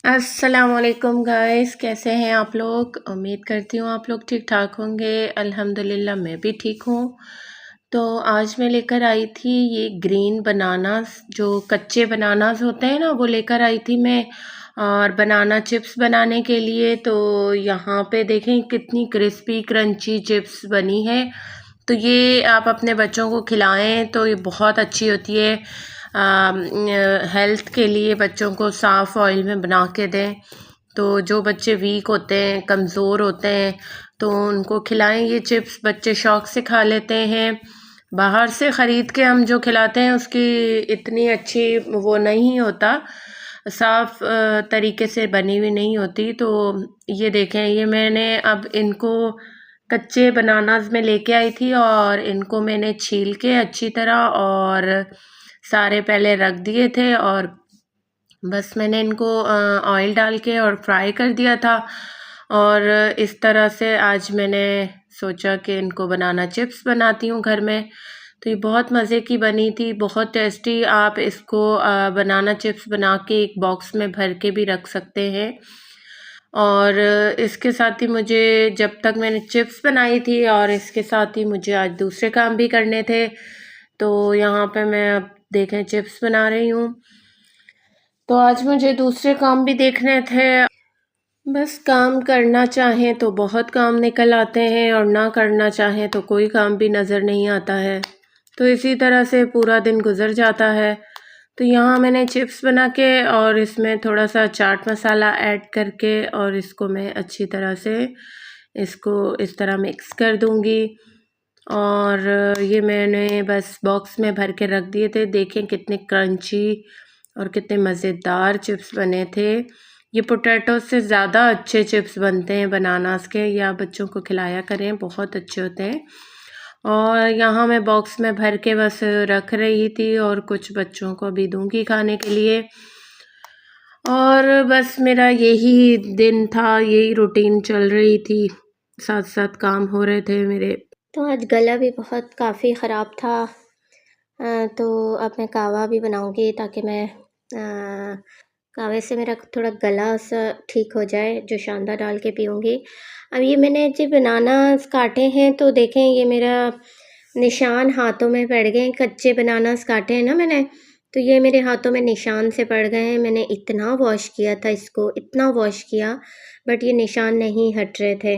अस्सलामुअलैकुम गाइस, कैसे हैं आप लोग। उम्मीद करती हूँ आप लोग ठीक ठाक होंगे। अल्हम्दुलिल्लाह मैं भी ठीक हूँ। तो आज मैं लेकर आई थी ये ग्रीन बनानास, जो कच्चे बनानास होते हैं ना, वो लेकर आई थी मैं। और बनाना चिप्स बनाने के लिए तो यहाँ पे देखें कितनी क्रिस्पी क्रंची चिप्स बनी है। तो ये आप अपने बच्चों को खिलाएं तो ये बहुत अच्छी होती है। हेल्थ के लिए बच्चों को साफ़ ऑयल में बना के दें। तो जो बच्चे वीक होते हैं, कमज़ोर होते हैं, तो उनको खिलाएं ये चिप्स। बच्चे शौक़ से खा लेते हैं। बाहर से ख़रीद के हम जो खिलाते हैं उसकी इतनी अच्छी वो नहीं होता, साफ़ तरीके से बनी हुई नहीं होती। तो ये देखें, ये मैंने अब इनको कच्चे बनानास में लेके आई थी और इनको मैंने छील के अच्छी तरह और सारे पहले रख दिए थे और बस मैंने इनको ऑयल डाल के और फ्राई कर दिया था। और इस तरह से आज मैंने सोचा कि इनको बनाना चिप्स बनाती हूँ घर में। तो ये बहुत मज़े की बनी थी, बहुत टेस्टी। आप इसको बनाना चिप्स बना के एक बॉक्स में भर के भी रख सकते हैं। और इसके साथ ही मुझे, जब तक मैंने चिप्स बनाई थी और इसके साथ ही मुझे आज दूसरे काम भी करने थे। तो यहाँ पे मैं अब देखें चिप्स बना रही हूँ। तो आज मुझे दूसरे काम भी देखने थे। बस काम करना चाहें तो बहुत काम निकल आते हैं और ना करना चाहें तो कोई काम भी नज़र नहीं आता है। तो इसी तरह से पूरा दिन गुज़र जाता है। तो यहाँ मैंने चिप्स बना के और इसमें थोड़ा सा चाट मसाला ऐड करके और इसको मैं अच्छी तरह से इसको इस तरह मिक्स कर दूँगी। और ये मैंने बस बॉक्स में भर के रख दिए थे। देखें कितने क्रंची और कितने मज़ेदार चिप्स बने थे। ये पोटैटो से ज़्यादा अच्छे चिप्स बनते हैं बनानास के, या बच्चों को खिलाया करें, बहुत अच्छे होते हैं। और यहाँ मैं बॉक्स में भर के बस रख रही थी और कुछ बच्चों को भी दूंगी खाने के लिए। और बस मेरा यही दिन था, यही रूटीन चल रही थी, साथ साथ काम हो रहे थे मेरे। तो आज गला भी बहुत काफ़ी ख़राब था। तो अब मैं कहवा भी बनाऊंगी ताकि मैं कहवे से मेरा थोड़ा गला सा ठीक हो जाए, जो शानदार डाल के पीऊँगी। अब ये मैंने जो बनानास काटे हैं तो देखें ये मेरा निशान हाथों में पड़ गए हैं। कच्चे बनानास काटे हैं ना मैंने, तो ये मेरे हाथों में निशान से पड़ गए हैं। मैंने इतना वॉश किया था इसको, इतना वॉश किया, बट ये निशान नहीं हट रहे थे।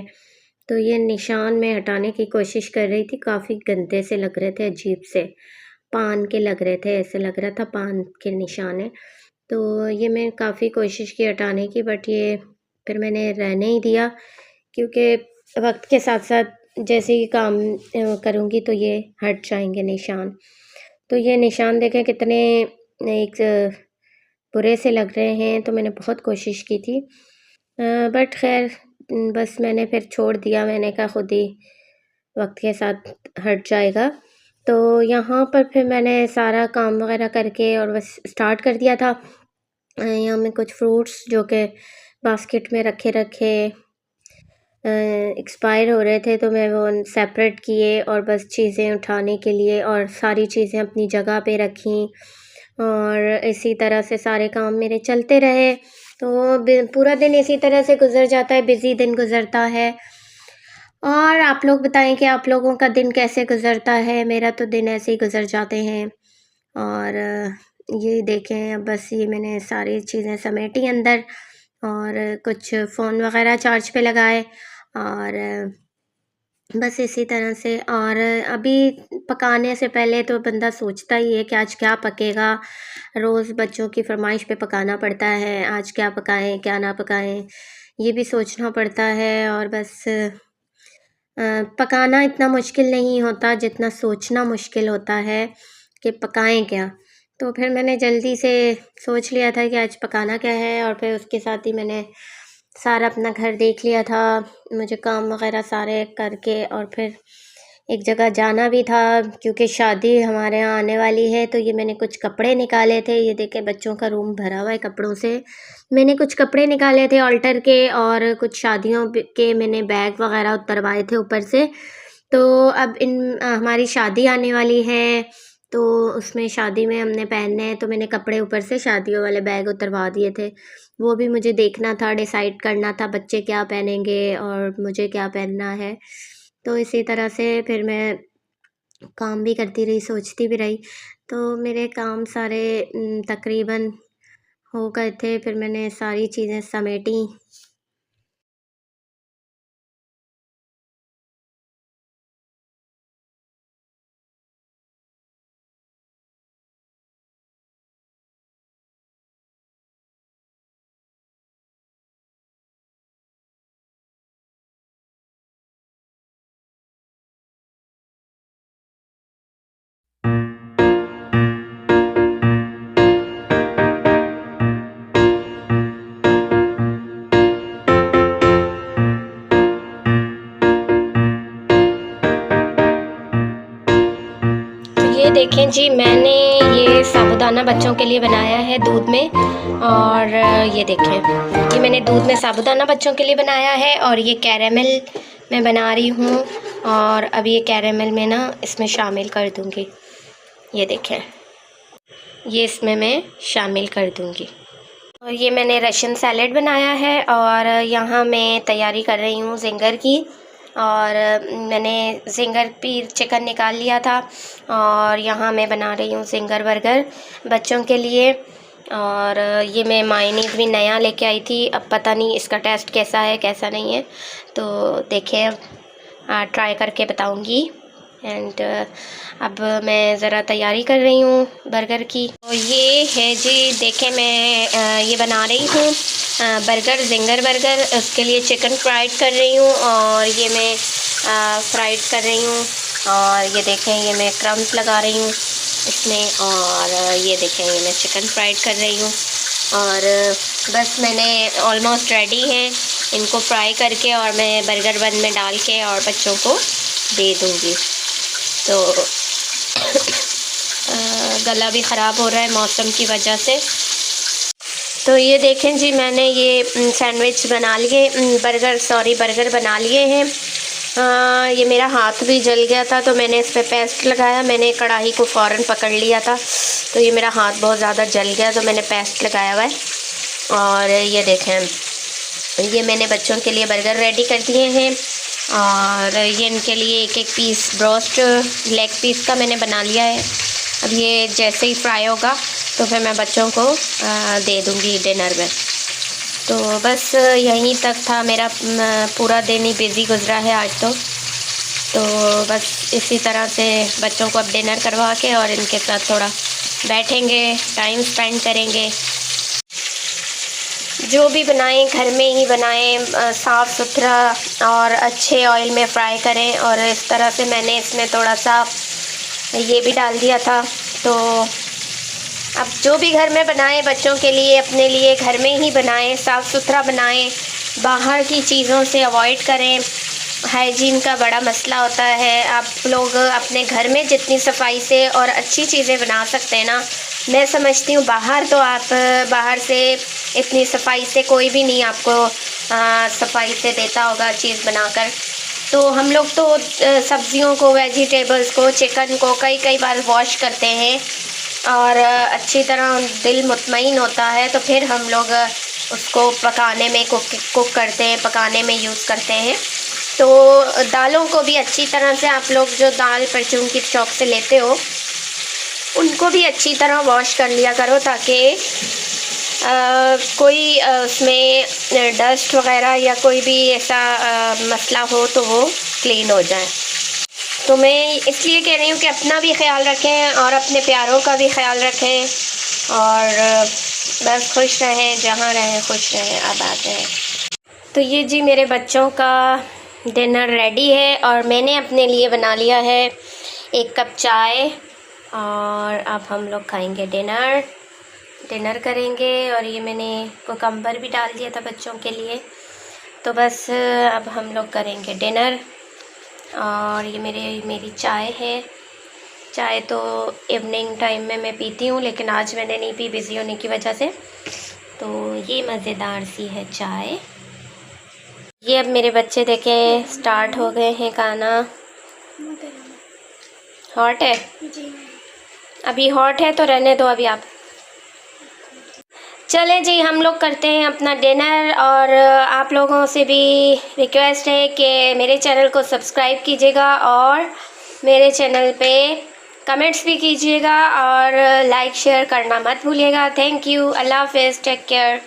तो ये निशान मैं हटाने की कोशिश कर रही थी, काफ़ी गंदे से लग रहे थे, अजीब से पान के लग रहे थे, ऐसे लग रहा था पान के निशान है। तो ये मैं काफ़ी कोशिश की हटाने की, बट ये फिर मैंने रहने ही दिया, क्योंकि वक्त के साथ साथ जैसे ही काम करूँगी तो ये हट जाएंगे निशान। तो ये निशान देखें कितने एक बुरे से लग रहे हैं। तो मैंने बहुत कोशिश की थी, बट खैर बस मैंने फिर छोड़ दिया। मैंने कहा खुद ही वक्त के साथ हट जाएगा। तो यहाँ पर फिर मैंने सारा काम वगैरह करके और बस स्टार्ट कर दिया था। यहाँ में कुछ फ्रूट्स जो कि बास्केट में रखे रखे एक्सपायर हो रहे थे, तो मैं वो सेपरेट किए और बस चीज़ें उठाने के लिए और सारी चीज़ें अपनी जगह पे रखी। और इसी तरह से सारे काम मेरे चलते रहे। तो पूरा दिन इसी तरह से गुज़र जाता है, बिज़ी दिन गुज़रता है। और आप लोग बताएं कि आप लोगों का दिन कैसे गुज़रता है। मेरा तो दिन ऐसे ही गुज़र जाते हैं। और ये देखें, अब बस ये मैंने सारी चीज़ें समेटी अंदर और कुछ फ़ोन वगैरह चार्ज पे लगाए और बस इसी तरह से। और अभी पकाने से पहले तो बंदा सोचता ही है कि आज क्या पकेगा। रोज़ बच्चों की फरमाइश पे पकाना पड़ता है, आज क्या पकाएं क्या ना पकाएं, ये भी सोचना पड़ता है। और बस पकाना इतना मुश्किल नहीं होता जितना सोचना मुश्किल होता है कि पकाएं क्या। तो फिर मैंने जल्दी से सोच लिया था कि आज पकाना क्या है, और फिर उसके साथ ही मैंने सारा अपना घर देख लिया था, मुझे काम वगैरह सारे करके। और फिर एक जगह जाना भी था, क्योंकि शादी हमारे यहाँ आने वाली है। तो ये मैंने कुछ कपड़े निकाले थे, ये देखे बच्चों का रूम भरा हुआ है कपड़ों से। मैंने कुछ कपड़े निकाले थे ऑल्टर के, और कुछ शादियों के मैंने बैग वगैरह उतरवाए थे ऊपर से। तो अब हमारी शादी आने वाली है, तो उसमें शादी में हमने पहनने हैं, तो मैंने कपड़े ऊपर से शादियों वाले बैग उतरवा दिए थे। वो भी मुझे देखना था, डिसाइड करना था बच्चे क्या पहनेंगे और मुझे क्या पहनना है। तो इसी तरह से फिर मैं काम भी करती रही, सोचती भी रही। तो मेरे काम सारे तकरीबन हो गए थे, फिर मैंने सारी चीज़ें समेटी। ये देखें जी, मैंने ये साबूदाना बच्चों के लिए बनाया है दूध में। और ये देखें, ये मैंने दूध में साबूदाना बच्चों के लिए बनाया है और ये कैरेमल मैं बना रही हूँ। और अब ये कैरेमल में ना इसमें शामिल कर दूँगी। ये देखें, ये इसमें मैं शामिल कर दूँगी। और ये मैंने रशियन सैलेड बनाया है और यहाँ मैं तैयारी कर रही हूँ ज़िंगर की। और मैंने ज़िंगर पीर चिकन निकाल लिया था और यहाँ मैं बना रही हूँ ज़िंगर बर्गर बच्चों के लिए। और ये मैं मायनीज़ भी नया लेके आई थी, अब पता नहीं इसका टेस्ट कैसा है कैसा नहीं है, तो देखिए ट्राई करके बताऊँगी। एंड अब मैं ज़रा तैयारी कर रही हूँ बर्गर की। तो ये है जी, देखें मैं ये बना रही हूँ बर्गर, ज़िंगर बर्गर। उसके लिए चिकन फ्राइड कर रही हूँ और ये मैं फ्राइड कर रही हूँ। और ये देखें, ये मैं क्रम्स लगा रही हूँ इसमें। और ये देखें, ये मैं चिकन फ्राइड कर रही हूँ। और बस मैंने ऑलमोस्ट रेडी हैं इनको फ्राई करके, और मैं बर्गर बन में डाल के और बच्चों को दे दूँगी। तो गला भी ख़राब हो रहा है मौसम की वजह से। तो ये देखें जी, मैंने ये सैंडविच बना लिए, बर्गर बना लिए हैं। ये मेरा हाथ भी जल गया था तो मैंने इस पर पेस्ट लगाया। मैंने कढ़ाई को फ़ौरन पकड़ लिया था तो ये मेरा हाथ बहुत ज़्यादा जल गया, तो मैंने पेस्ट लगाया हुआ है। और ये देखें, ये मैंने बच्चों के लिए बर्गर रेडी कर दिए हैं। और ये इनके लिए एक एक पीस ब्रोस्ट लेग पीस का मैंने बना लिया है। अब ये जैसे ही फ्राई होगा तो फिर मैं बच्चों को दे दूँगी डिनर में। तो बस यहीं तक था मेरा पूरा दिन ही बिज़ी गुज़रा है आज तो बस इसी तरह से बच्चों को अब डिनर करवा के और इनके साथ थोड़ा बैठेंगे, टाइम स्पेंड करेंगे। जो भी बनाएं घर में ही बनाएं, साफ़ सुथरा और अच्छे ऑयल में फ्राई करें। और इस तरह से मैंने इसमें थोड़ा सा ये भी डाल दिया था। तो अब जो भी घर में बनाएं बच्चों के लिए, अपने लिए घर में ही बनाएं, साफ़ सुथरा बनाएं, बाहर की चीज़ों से अवॉइड करें। हाइजीन का बड़ा मसला होता है। आप लोग अपने घर में जितनी सफाई से और अच्छी चीज़ें बना सकते हैं ना, मैं समझती हूँ बाहर तो आप बाहर से इतनी सफाई से कोई भी नहीं आपको सफाई से देता होगा चीज़ बनाकर। तो हम लोग तो सब्ज़ियों को, वेजिटेबल्स को, चिकन को कई बार वॉश करते हैं और अच्छी तरह दिल मुतमईन होता है, तो फिर हम लोग उसको पकाने में कुक करते हैं, पकाने में यूज़ करते हैं। तो दालों को भी अच्छी तरह से आप लोग जो दाल परचून की शॉप से लेते हो उनको भी अच्छी तरह वॉश कर लिया करो, ताकि कोई उसमें डस्ट वगैरह या कोई भी ऐसा मसला हो तो वो क्लीन हो जाए। तो मैं इसलिए कह रही हूँ कि अपना भी ख्याल रखें और अपने प्यारों का भी ख्याल रखें और बस खुश रहें, जहाँ रहें खुश रहें, आबाद रहें। तो ये जी मेरे बच्चों का डिनर रेडी है और मैंने अपने लिए बना लिया है 1 कप चाय। और अब हम लोग खाएंगे डिनर करेंगे। और ये मैंने कुकम्बर भी डाल दिया था बच्चों के लिए। तो बस अब हम लोग करेंगे डिनर। और ये मेरी चाय है। चाय तो इवनिंग टाइम में मैं पीती हूँ, लेकिन आज मैंने नहीं पी बिज़ी होने की वजह से। तो ये मज़ेदार सी है चाय। ये अब मेरे बच्चे देखें स्टार्ट हो गए हैं खाना। हॉट है? अभी हॉट है तो रहने दो अभी आप। चलें जी, हम लोग करते हैं अपना डिनर, और आप लोगों से भी रिक्वेस्ट है कि मेरे चैनल को सब्सक्राइब कीजिएगा और मेरे चैनल पे कमेंट्स भी कीजिएगा और लाइक शेयर करना मत भूलिएगा। थैंक यू, अल्लाह हाफ़िज़, टेक केयर।